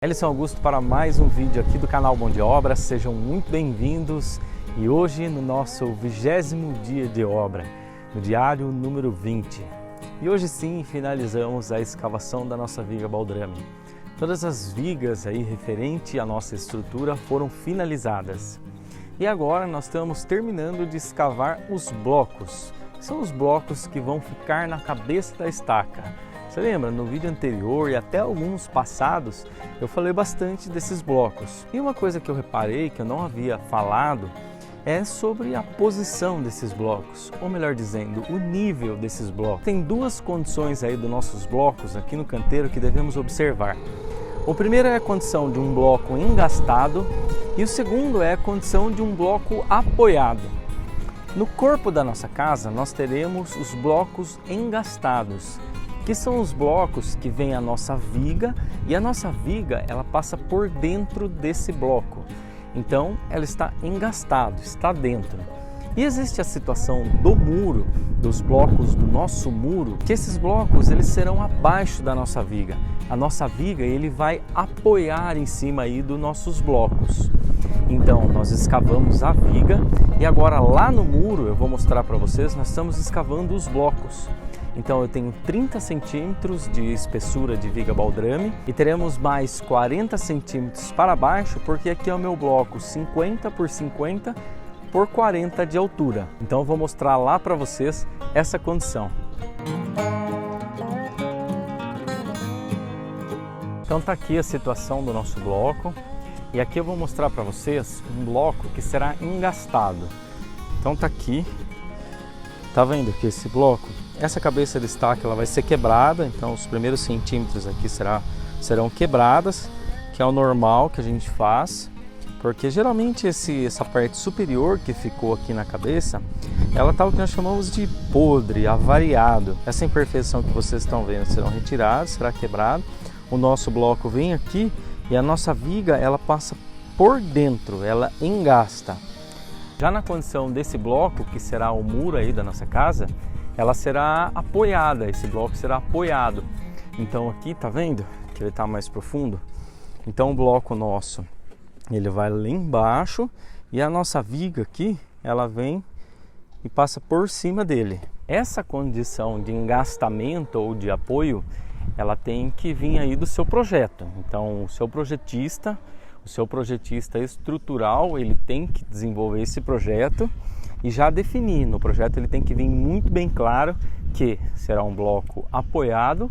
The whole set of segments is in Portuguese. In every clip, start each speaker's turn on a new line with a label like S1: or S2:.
S1: Elisson Augusto para mais um vídeo aqui do canal Bom de Obra. Sejam muito bem-vindos e hoje no nosso 20º dia de obra, no diário número 20. E hoje sim finalizamos a escavação da nossa viga baldrame. Todas as vigas aí referente à nossa estrutura foram finalizadas. E agora nós estamos terminando de escavar os blocos, que são os blocos que vão ficar na cabeça da estaca. Você lembra, no vídeo anterior e até alguns passados, eu falei bastante desses blocos. E uma coisa que eu reparei, que eu não havia falado, é sobre a posição desses blocos, ou melhor dizendo, o nível desses blocos. Tem duas condições aí dos nossos blocos aqui no canteiro que devemos observar. O primeiro é a condição de um bloco engastado e o segundo é a condição de um bloco apoiado. No corpo da nossa casa, nós teremos os blocos engastados, que são os blocos que vem a nossa viga e a nossa viga ela passa por dentro desse bloco. Então ela está engastada, está dentro. E existe a situação do muro, dos blocos do nosso muro, que esses blocos eles serão abaixo da nossa viga. A nossa viga ele vai apoiar em cima aí dos nossos blocos. Então nós escavamos a viga e agora lá no muro eu vou mostrar para vocês, nós estamos escavando os blocos. Então eu tenho 30 centímetros de espessura de viga baldrame e teremos mais 40 centímetros para baixo, porque aqui é o meu bloco 50 por 50 por 40 de altura. Então eu vou mostrar lá para vocês essa condição. Então tá aqui a situação do nosso bloco e aqui eu vou mostrar para vocês um bloco que será engastado. Então tá aqui, tá vendo que esse bloco, essa cabeça de estaca ela vai ser quebrada, então os primeiros centímetros aqui serão quebradas, que é o normal que a gente faz, porque geralmente essa parte superior que ficou aqui na cabeça, ela tá o que nós chamamos de podre, avariado. Essa imperfeição que vocês estão vendo serão retiradas, será quebrado. O nosso bloco vem aqui e a nossa viga ela passa por dentro, ela engasta. Já na condição desse bloco, que será o muro aí da nossa casa, ela será apoiada, esse bloco será apoiado. Então aqui, tá vendo que ele está mais profundo? Então o bloco nosso, ele vai lá embaixo e a nossa viga aqui, ela vem e passa por cima dele. Essa condição de engastamento ou de apoio, ela tem que vir aí do seu projeto. Então o seu projetista estrutural, ele tem que desenvolver esse projeto e já definir. No projeto ele tem que vir muito bem claro que será um bloco apoiado,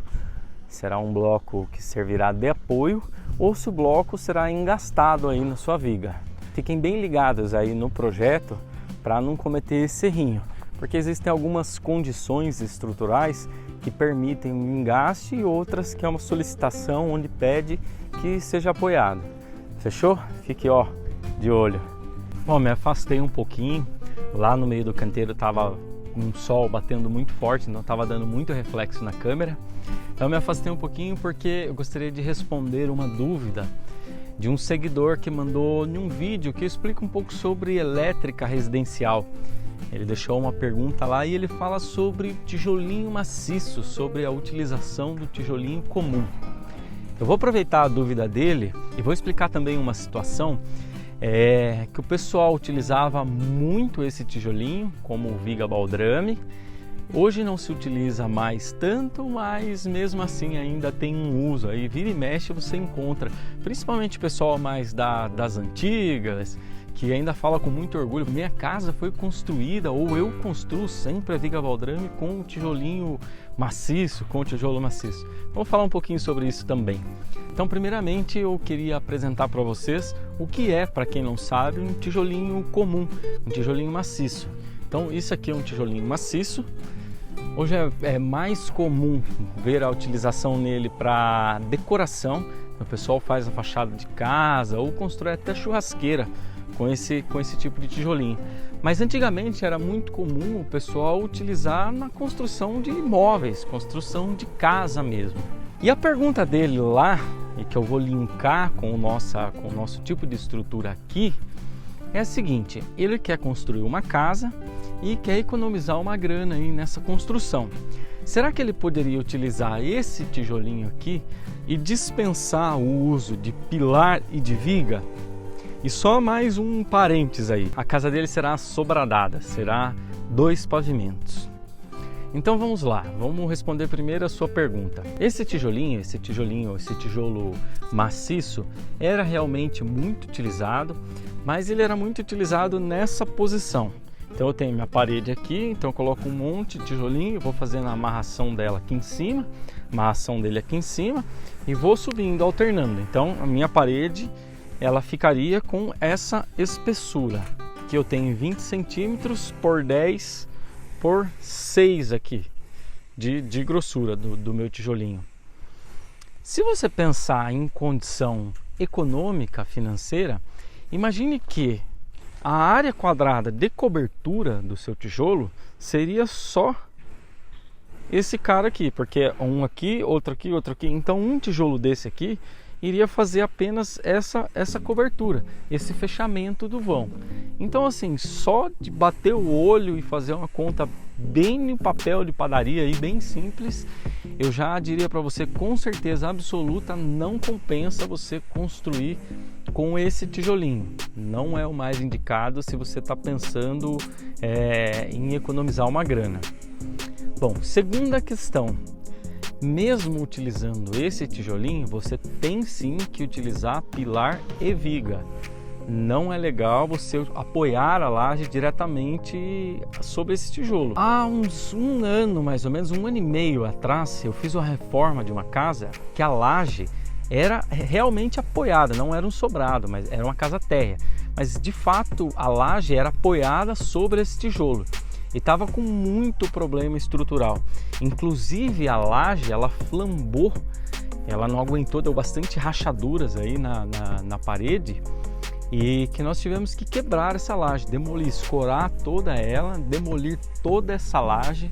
S1: será um bloco que servirá de apoio ou se o bloco será engastado aí na sua viga. Fiquem bem ligados aí no projeto para não cometer esse errinho, porque existem algumas condições estruturais que permitem um engaste e outras que é uma solicitação onde pede que seja apoiado. Fechou? Fique de olho. Bom, me afastei um pouquinho. Lá no meio do canteiro estava um sol batendo muito forte, não estava dando muito reflexo na câmera. Então eu me afastei um pouquinho porque eu gostaria de responder uma dúvida de um seguidor que mandou em um vídeo que explica um pouco sobre elétrica residencial. Ele deixou uma pergunta lá e ele fala sobre tijolinho maciço, sobre a utilização do tijolinho comum. Eu vou aproveitar a dúvida dele e vou explicar também uma situação que o pessoal utilizava muito esse tijolinho como viga baldrame. Hoje não se utiliza mais tanto, mas mesmo assim ainda tem um uso. Aí vira e mexe você encontra, principalmente o pessoal mais das antigas, que ainda fala com muito orgulho: minha casa foi construída, ou eu construo sempre a viga baldrame com o tijolinho maciço, com o tijolo maciço. Vamos falar um pouquinho sobre isso também. Então, primeiramente, eu queria apresentar para vocês o que é, para quem não sabe, um tijolinho comum, um tijolinho maciço. Então, isso aqui é um tijolinho maciço. Hoje é mais comum ver a utilização nele para decoração. O pessoal faz a fachada de casa ou constrói até churrasqueira com esse tipo de tijolinho. Mas antigamente era muito comum o pessoal utilizar na construção de imóveis, construção de casa mesmo. E a pergunta dele lá, e que eu vou linkar com o nosso tipo de estrutura aqui, é a seguinte: ele quer construir uma casa e quer economizar uma grana aí nessa construção. Será que ele poderia utilizar esse tijolinho aqui e dispensar o uso de pilar e de viga. E só mais um parênteses aí, a casa dele será sobradada, será 2 pavimentos. Então vamos lá, vamos responder primeiro a sua pergunta. Esse tijolo maciço era realmente muito utilizado, mas ele era muito utilizado nessa posição. Então eu tenho minha parede aqui, então eu coloco um monte de tijolinho, vou fazendo a amarração dela aqui em cima, amarração dele aqui em cima e vou subindo, alternando. Então a minha parede, ela ficaria com essa espessura, que eu tenho 20 centímetros por 10 por 6 aqui, de grossura do meu tijolinho. Se você pensar em condição econômica, financeira, imagine que a área quadrada de cobertura do seu tijolo seria só esse cara aqui, porque um aqui, outro aqui, outro aqui. Então um tijolo desse aqui iria fazer apenas essa cobertura, esse fechamento do vão. Então assim, só de bater o olho e fazer uma conta bem no papel de padaria aí, bem simples, eu já diria para você com certeza absoluta, não compensa você construir com esse tijolinho. Não é o mais indicado se você está pensando em economizar uma grana. Bom, segunda questão. Mesmo utilizando esse tijolinho, você tem sim que utilizar pilar e viga. Não é legal você apoiar a laje diretamente sobre esse tijolo. Há um ano, mais ou menos, 1 ano e meio atrás, eu fiz uma reforma de uma casa que a laje era realmente apoiada, não era um sobrado, mas era uma casa térrea. Mas de fato a laje era apoiada sobre esse tijolo e estava com muito problema estrutural. Inclusive a laje, ela flambou, ela não aguentou, deu bastante rachaduras aí na parede, e que nós tivemos que quebrar essa laje, demolir, escorar toda ela, demolir toda essa laje,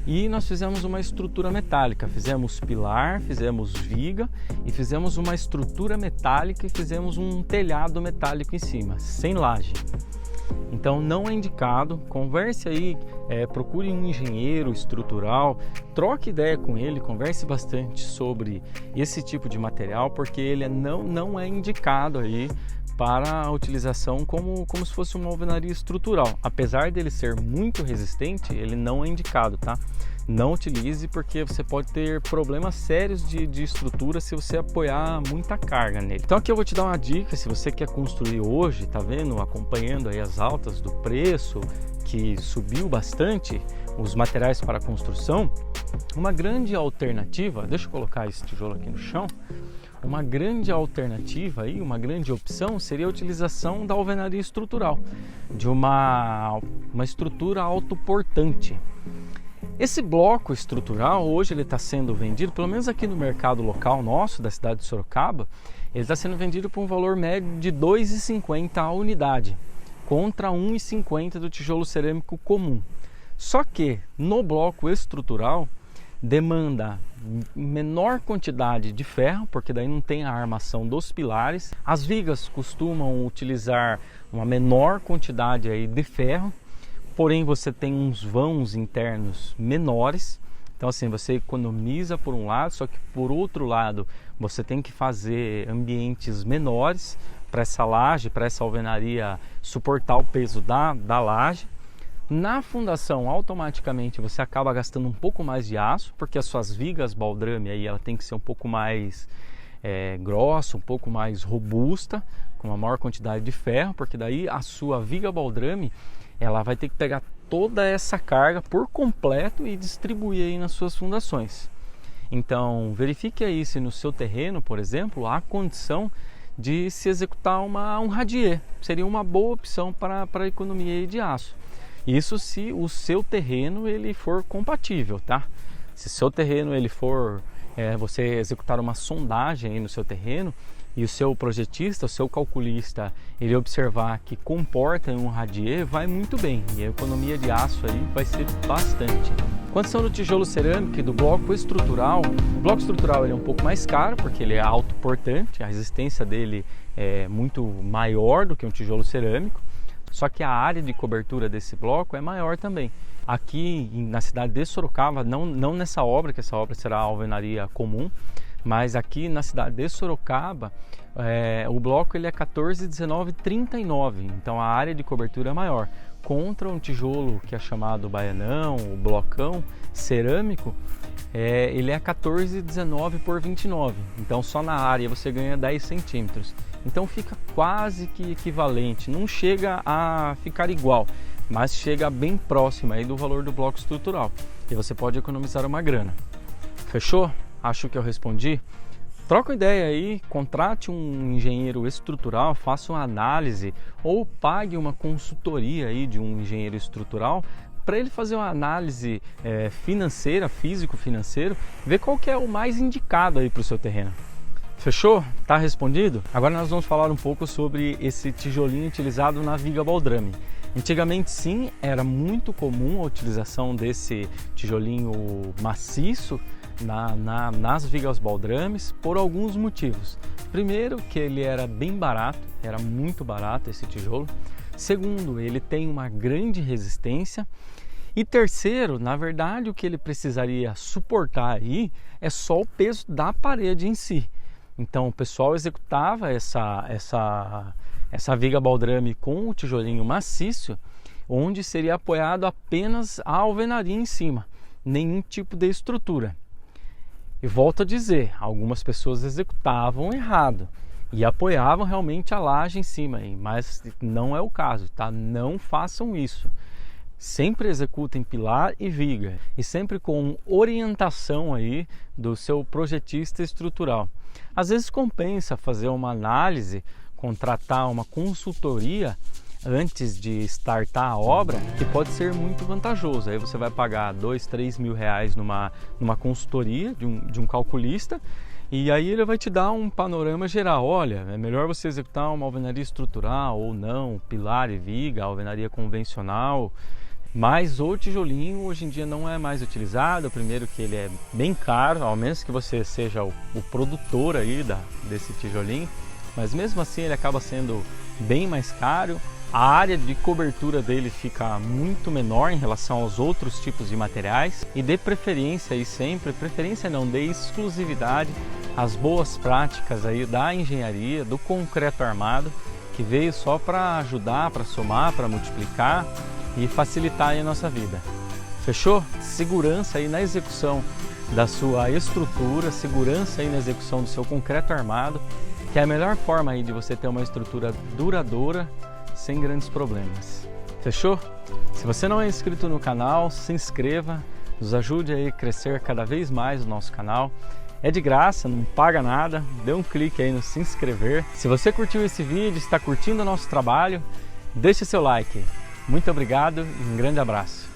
S1: e nós fizemos uma estrutura metálica, fizemos pilar, fizemos viga e fizemos uma estrutura metálica e fizemos um telhado metálico em cima, sem laje. Então não é indicado, converse aí, procure um engenheiro estrutural, troque ideia com ele, converse bastante sobre esse tipo de material, porque ele não é indicado aí para a utilização como se fosse uma alvenaria estrutural. Apesar dele ser muito resistente, ele não é indicado, tá? Não utilize, porque você pode ter problemas sérios de estrutura se você apoiar muita carga nele. Então aqui eu vou te dar uma dica, se você quer construir hoje, tá vendo? Acompanhando aí as altas do preço, que subiu bastante, os materiais para construção, uma grande alternativa, deixa eu colocar esse tijolo aqui no chão, uma grande alternativa aí, uma grande opção seria a utilização da alvenaria estrutural, de uma estrutura autoportante. Esse bloco estrutural, hoje ele está sendo vendido, pelo menos aqui no mercado local nosso, da cidade de Sorocaba, ele está sendo vendido por um valor médio de R$ 2,50 a unidade, contra R$ 1,50 do tijolo cerâmico comum. Só que no bloco estrutural demanda menor quantidade de ferro, porque daí não tem a armação dos pilares. As vigas costumam utilizar uma menor quantidade aí de ferro, porém você tem uns vãos internos menores. Então assim, você economiza por um lado, só que por outro lado você tem que fazer ambientes menores para essa laje, para essa alvenaria suportar o peso da laje. Na fundação, automaticamente você acaba gastando um pouco mais de aço, porque as suas vigas baldrame aí, ela tem que ser um pouco mais grossa, um pouco mais robusta, com uma maior quantidade de ferro, porque daí a sua viga baldrame, ela vai ter que pegar toda essa carga por completo e distribuir aí nas suas fundações. Então verifique aí se no seu terreno, por exemplo, há condição de se executar um radier. Seria uma boa opção para a economia de aço. Isso se o seu terreno ele for compatível, tá? Se seu terreno ele for, você executar uma sondagem aí no seu terreno e o seu projetista, o seu calculista, ele observar que comporta um radier, vai muito bem. E a economia de aço aí vai ser bastante. Condição do tijolo cerâmico e do bloco estrutural. O bloco estrutural ele é um pouco mais caro, porque ele é autoportante, a resistência dele é muito maior do que um tijolo cerâmico. Só que a área de cobertura desse bloco é maior também. Aqui na cidade de Sorocaba, não nessa obra, que essa obra será a alvenaria comum, mas aqui na cidade de Sorocaba o bloco ele é 14, 19, 39, então a área de cobertura é maior. Contra um tijolo que é chamado baianão, o blocão cerâmico, ele é 14, 19 por 29, então só na área você ganha 10 centímetros. Então fica quase que equivalente, não chega a ficar igual, mas chega bem próximo aí do valor do bloco estrutural e você pode economizar uma grana. Fechou? Acho que eu respondi. Troca uma ideia aí, contrate um engenheiro estrutural, faça uma análise ou pague uma consultoria aí de um engenheiro estrutural para ele fazer uma análise financeira, físico-financeiro, ver qual que é o mais indicado aí para o seu terreno. Fechou? Tá respondido? Agora nós vamos falar um pouco sobre esse tijolinho utilizado na viga baldrame. Antigamente sim, era muito comum a utilização desse tijolinho maciço nas vigas baldrames por alguns motivos. Primeiro, que ele era bem barato, era muito barato esse tijolo. Segundo, ele tem uma grande resistência. E terceiro, na verdade, o que ele precisaria suportar aí é só o peso da parede em si. Então o pessoal executava essa viga baldrame com o tijolinho maciço, onde seria apoiado apenas a alvenaria em cima, nenhum tipo de estrutura. E volto a dizer, algumas pessoas executavam errado e apoiavam realmente a laje em cima, mas não é o caso, tá? Não façam isso. Sempre executem pilar e viga e sempre com orientação aí do seu projetista estrutural. Às vezes compensa fazer uma análise, contratar uma consultoria antes de startar a obra, que pode ser muito vantajoso. Aí você vai pagar 2, 3 mil reais numa consultoria de um calculista, e aí ele vai te dar um panorama geral. Olha, é melhor você executar uma alvenaria estrutural ou não, pilar e viga, alvenaria convencional. Mas o tijolinho hoje em dia não é mais utilizado. Primeiro que ele é bem caro, ao menos que você seja o produtor aí desse tijolinho, mas mesmo assim ele acaba sendo bem mais caro. A área de cobertura dele fica muito menor em relação aos outros tipos de materiais. E dê preferência aí sempre, preferência não, dê exclusividade às boas práticas aí da engenharia, do concreto armado, que veio só para ajudar, para somar, para multiplicar e facilitar aí a nossa vida. Fechou? Segurança aí na execução da sua estrutura, segurança aí na execução do seu concreto armado, que é a melhor forma aí de você ter uma estrutura duradoura sem grandes problemas. Fechou? Se você não é inscrito no canal, se inscreva, nos ajude aí a crescer cada vez mais o nosso canal. É de graça, não paga nada, dê um clique aí no se inscrever. Se você curtiu esse vídeo, está curtindo o nosso trabalho, deixe seu like. Muito obrigado e um grande abraço.